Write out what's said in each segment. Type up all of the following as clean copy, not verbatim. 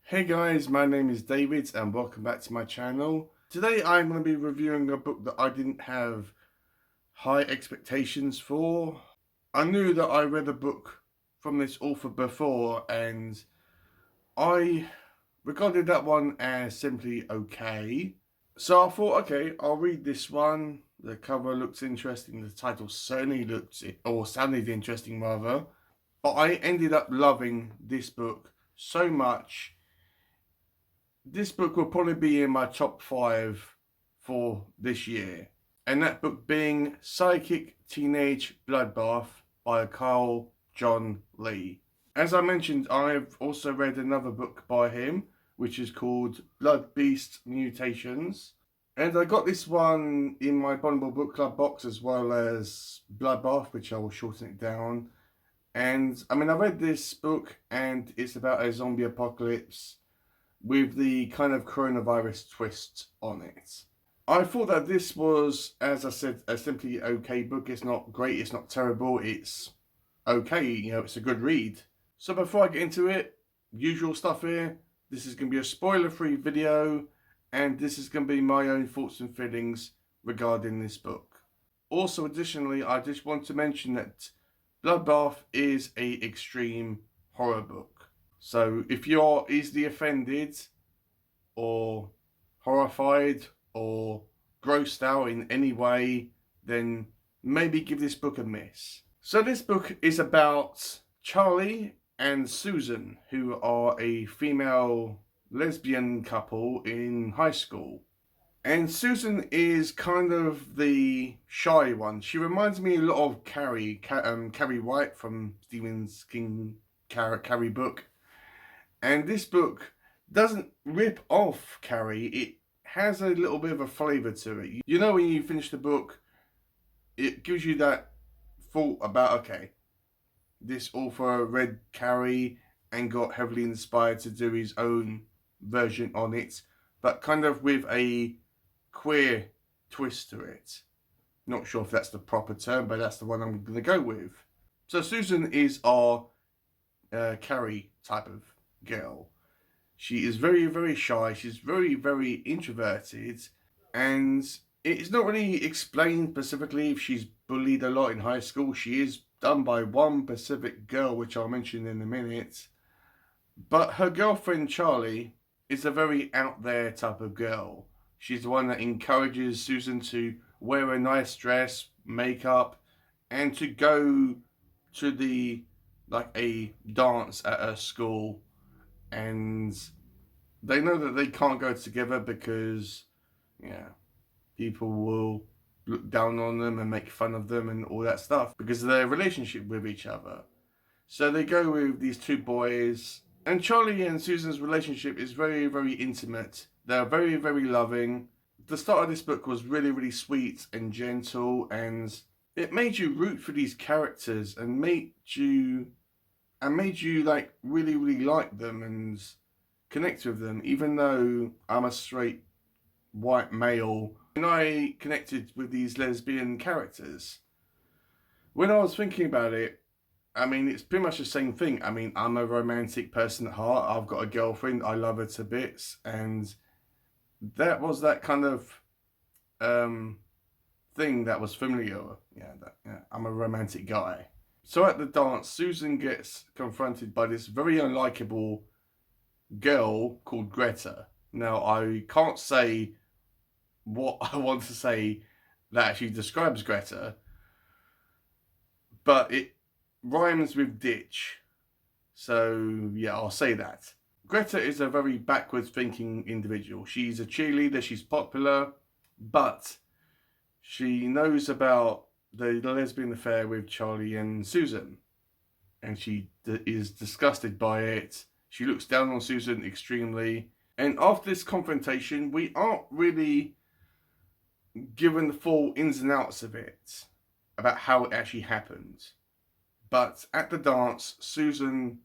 Hey guys, my name is David and welcome back to my channel. Today I'm going to be reviewing a book that I didn't have high expectations for. I knew that I read a book from this author before and I regarded that one as simply okay. So I thought, okay, I'll read this one. The cover looks interesting, the title certainly looked, or sounded interesting rather. But I ended up loving this book so much. This book will probably be in my top 5 for this year. And that book being Psychic Teenage Bloodbath by Carl John Lee. As I mentioned, I've also read another book by him, which is called Blood Beast Mutations. And I got this one in my Bonnable Book Club box as well as Bloodbath, which I will shorten it down. And I mean, I read this book and it's about a zombie apocalypse with the kind of coronavirus twist on it. I thought that this was, as I said, a simply okay book. It's not great, it's not terrible, it's okay, it's a good read. So before I get into it, usual stuff here, this is going to be a spoiler-free video, and this is going to be my own thoughts and feelings regarding this book. Also, additionally, I just want to mention that Bloodbath is an extreme horror book. So if you're easily offended or horrified or grossed out in any way, then maybe give this book a miss. So this book is about Charlie and Susan, who are a female lesbian couple in high school. And Susan is kind of the shy one. She reminds me a lot of Carrie White from Stephen King Carrie book. And this book doesn't rip off Carrie, it has a little bit of a flavour to it. You know, when you finish the book, it gives you that thought about, okay, this author read Carrie and got heavily inspired to do his own version on it, but kind of with a queer twist to it. Not sure if that's the proper term, but that's the one I'm going to go with. So Susan is our Carrie type of girl. She is very, very shy. She's very, very introverted, and it's not really explained specifically if she's bullied a lot in high school. She is done by one specific girl, which I'll mention in a minute. But her girlfriend Charlie is a very out there type of girl. She's the one that encourages Susan to wear a nice dress, makeup, and to go to a dance at her school. And they know that they can't go together because, people will look down on them and make fun of them and all that stuff because of their relationship with each other. So they go with these two boys, and Charlie and Susan's relationship is very, very intimate. They're very, very loving. The start of this book was really, really sweet and gentle, and it made you root for these characters and made you like really, really like them and connect with them, even though I'm a straight white male. And I connected with these lesbian characters. When I was thinking about it, I mean, it's pretty much the same thing. I mean, I'm a romantic person at heart. I've got a girlfriend. I love her to bits. And that was that kind of thing that was familiar. I'm a romantic guy. So at the dance, Susan gets confronted by this very unlikable girl called Greta. Now, I can't say what I want to say that actually describes Greta, but it rhymes with ditch. So, yeah, I'll say that. Greta is a very backwards thinking individual. She's a cheerleader, she's popular, but she knows about the lesbian affair with Charlie and Susan, and she is disgusted by it. She looks down on Susan extremely, and after this confrontation, we aren't really given the full ins and outs of it, about how it actually happened. But at the dance, Susan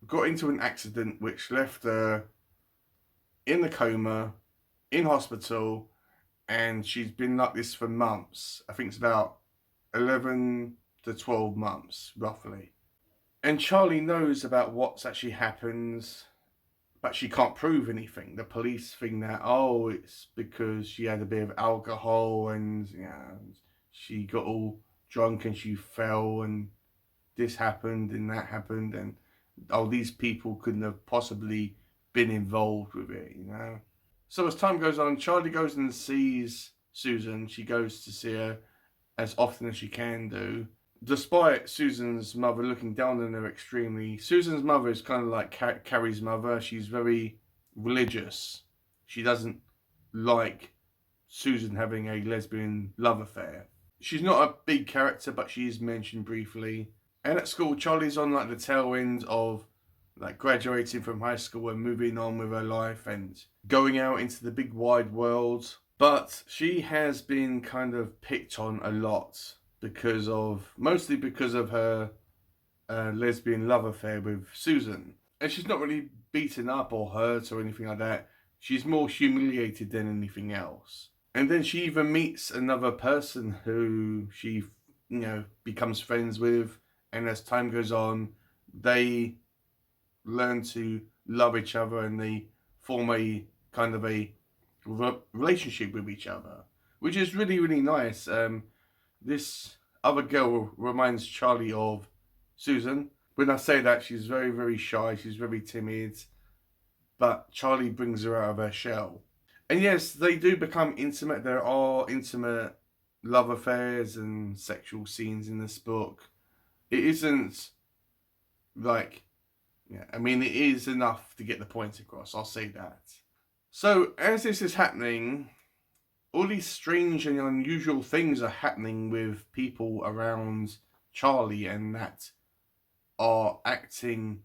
got into an accident which left her in a coma, in hospital, and she's been like this for months. I think it's about 11 to 12 months, roughly. And Charlie knows about what's actually happened, but she can't prove anything. The police think that, oh, it's because she had a bit of alcohol and she got all drunk and she fell and this happened and that happened, and oh, these people couldn't have possibly been involved with it. So as time goes on, Charlie goes and sees Susan. She goes to see her as often as she can do. Despite Susan's mother looking down on her extremely, Susan's mother is kind of like Carrie's mother. She's very religious. She doesn't like Susan having a lesbian love affair. She's not a big character, but she is mentioned briefly. And at school, Charlie's on like the tail end of like graduating from high school and moving on with her life and going out into the big wide world. But she has been kind of picked on a lot mostly because of her lesbian love affair with Susan. And she's not really beaten up or hurt or anything like that. She's more humiliated than anything else. And then she even meets another person who she, becomes friends with. And as time goes on, they learn to love each other and they form a kind of a relationship with each other, which is really, really nice. This other girl reminds Charlie of Susan. When I say that, she's very, very shy. She's very timid. But Charlie brings her out of her shell. And yes, they do become intimate. There are intimate love affairs and sexual scenes in this book. It isn't like, it is enough to get the point across. I'll say that. So as this is happening, all these strange and unusual things are happening with people around Charlie and that are acting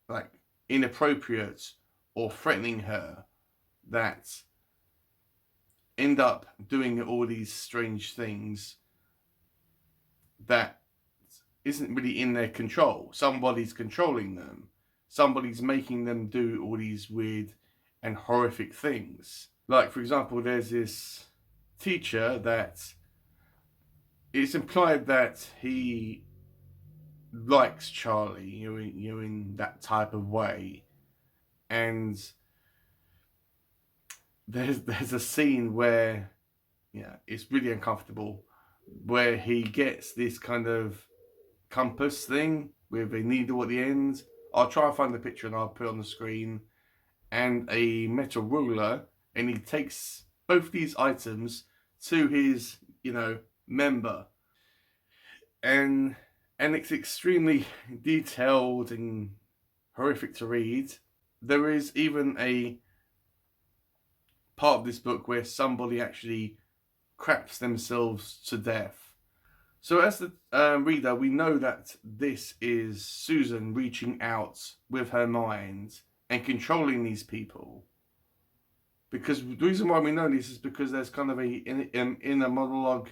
like inappropriate or threatening her, that end up doing all these strange things that isn't really in their control. Somebody's controlling them. Somebody's making them do all these weird and horrific things. Like, for example, there's this teacher that it's implied that he likes Charlie, in that type of way. And there's a scene where, it's really uncomfortable, where he gets this kind of compass thing with a needle at the end. I'll try and find the picture and I'll put it on the screen. And a metal ruler, and he takes both these items to his, member. And it's extremely detailed and horrific to read. There is even a part of this book where somebody actually craps themselves to death. So as the reader, we know that this is Susan reaching out with her mind and controlling these people. Because the reason why we know this is because there's kind of a inner monologue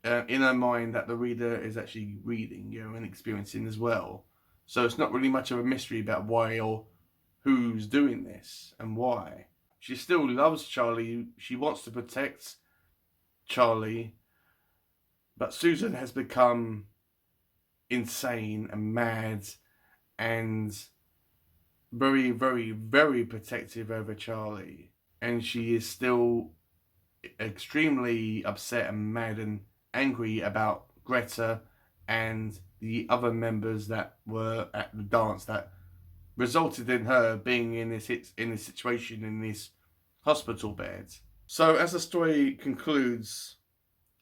in her mind that the reader is actually reading, and experiencing as well. So it's not really much of a mystery about why or who's doing this and why. She still loves Charlie. She wants to protect Charlie. But Susan has become insane and mad and very, very, very protective over Charlie. And she is still extremely upset and mad and angry about Greta and the other members that were at the dance that resulted in her being in this situation in this hospital bed. So as the story concludes,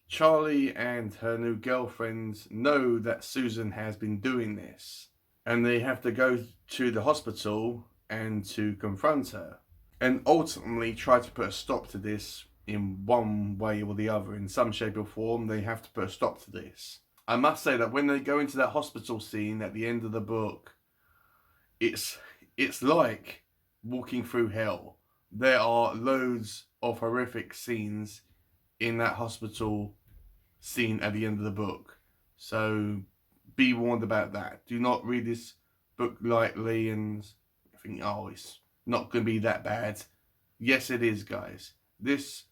Charlie and her new girlfriend know that Susan has been doing this, and they have to go to the hospital and to confront her and ultimately try to put a stop to this in one way or the other. In some shape or form, they have to put a stop to this. I must say that when they go into that hospital scene at the end of the book, it's like walking through hell. There are loads of horrific scenes in that hospital scene at the end of the book. So be warned about that. Do not read this book lightly and think, oh, it's not going to be that bad. Yes, it is, guys. This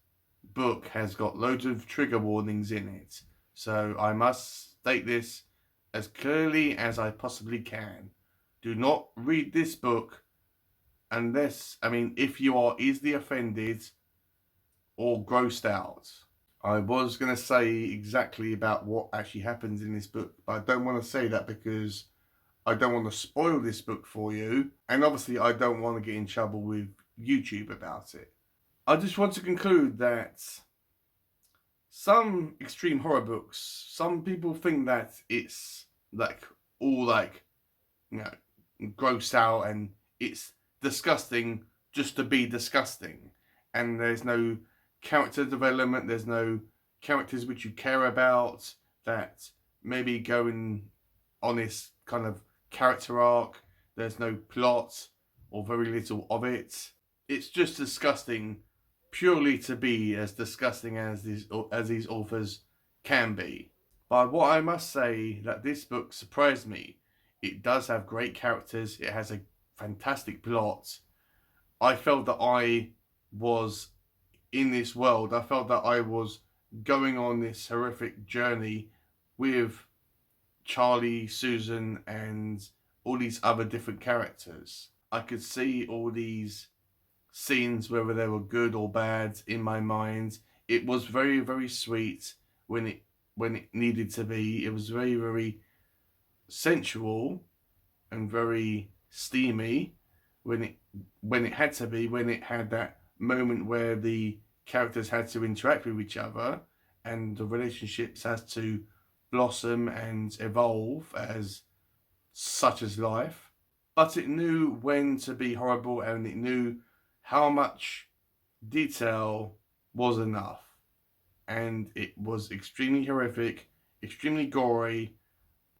book has got loads of trigger warnings in it. So I must state this as clearly as I possibly can. Do not read this book unless, I mean, if you are easily offended or grossed out. I was going to say exactly about what actually happens in this book, but I don't want to say that because I don't want to spoil this book for you, and obviously I don't want to get in trouble with YouTube about it. I just want to conclude that some extreme horror books, some people think that it's like all like, you know, gross out and it's disgusting just to be disgusting, and there's no character development, there's no characters which you care about that maybe going on this kind of character arc, there's no plot or very little of it. It's just disgusting purely to be as disgusting as these authors can be. But what I must say, that this book surprised me. It does have great characters, it has a fantastic plot. I felt that I was in this world. I felt that I was going on this horrific journey with Charlie, Susan, and all these other different characters. I could see all these scenes, whether they were good or bad, in my mind. It was very, very sweet when it needed to be. It was very, very sensual and very steamy when it had to be, when it had that moment where the characters had to interact with each other and the relationships had to blossom and evolve as such as life. But it knew when to be horrible, and it knew how much detail was enough. And it was extremely horrific, extremely gory,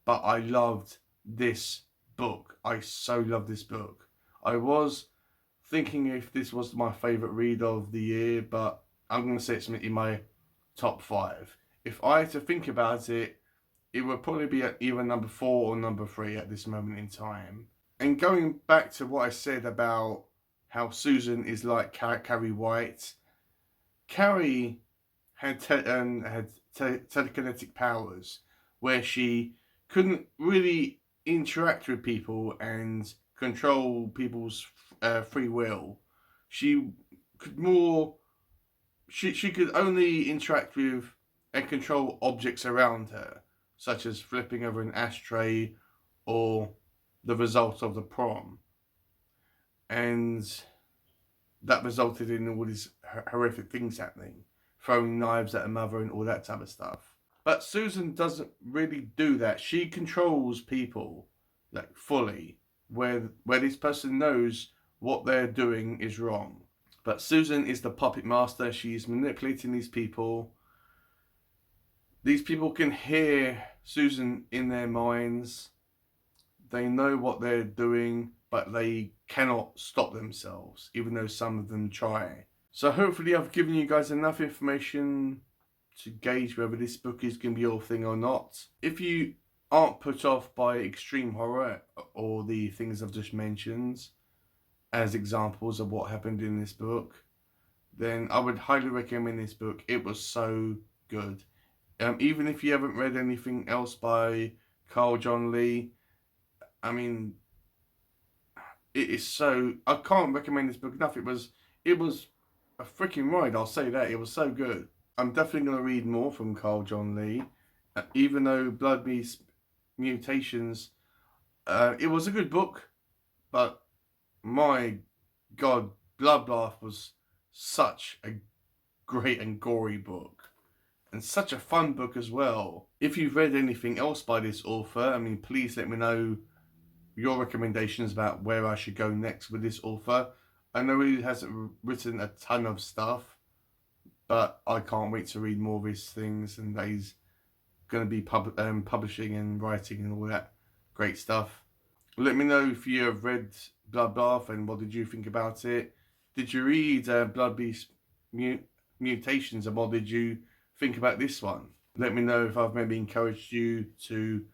but I loved this book. I so loved this book. I was thinking if this was my favourite read of the year, but I'm going to say it's in my top 5. If I had to think about it, it would probably be at either number 4 or number 3 at this moment in time. And going back to what I said about how Susan is like Carrie White, Carrie had telekinetic powers where she couldn't really interact with people and control people's free will. She could more. She could only interact with and control objects around her, such as flipping over an ashtray or the result of the prom. And that resulted in all these horrific things happening, throwing knives at her mother and all that type of stuff. But Susan doesn't really do that. She controls people like fully, where this person knows what they're doing is wrong. But Susan is the puppet master. She's manipulating these people. These people can hear Susan in their minds. They know what they're doing, but they cannot stop themselves, even though some of them try. So hopefully I've given you guys enough information to gauge whether this book is going to be your thing or not. If you aren't put off by extreme horror or the things I've just mentioned as examples of what happened in this book, then I would highly recommend this book. It was so good. Even if you haven't read anything else by Carl John Lee, I mean, it is so. I can't recommend this book enough. It was a freaking ride. I'll say that. It was so good. I'm definitely going to read more from Carl John Lee, even though Bloodbath Mutations, it was a good book, but my God, Bloodbath was such a great and gory book, and such a fun book as well. If you've read anything else by this author, I mean, please let me know your recommendations about where I should go next with this author. I know he hasn't written a ton of stuff, but I can't wait to read more of his things, and that he's going to be publishing and writing and all that great stuff. Let me know if you have read Bloodbath and what did you think about it. Did you read Bloodbath Mutations, and what did you think about this one? Let me know if I've maybe encouraged you to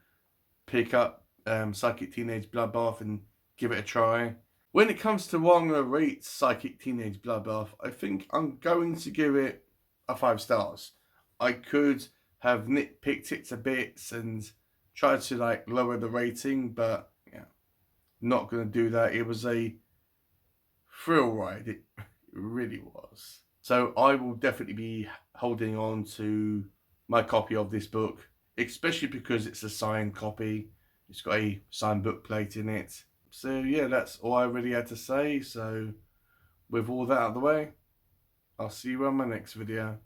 pick up Psychic Teenage Bloodbath and give it a try. When it comes to what I'm going to rate Psychic Teenage Bloodbath, I think I'm going to give it a 5 stars. I could have nitpicked it to bits and tried to like lower the rating, but yeah, not going to do that. It was a thrill ride. It really was. So I will definitely be holding on to my copy of this book, especially because it's a signed copy. It's got a signed book plate in it. So yeah, that's all I really had to say. So with all that out of the way, I'll see you on my next video.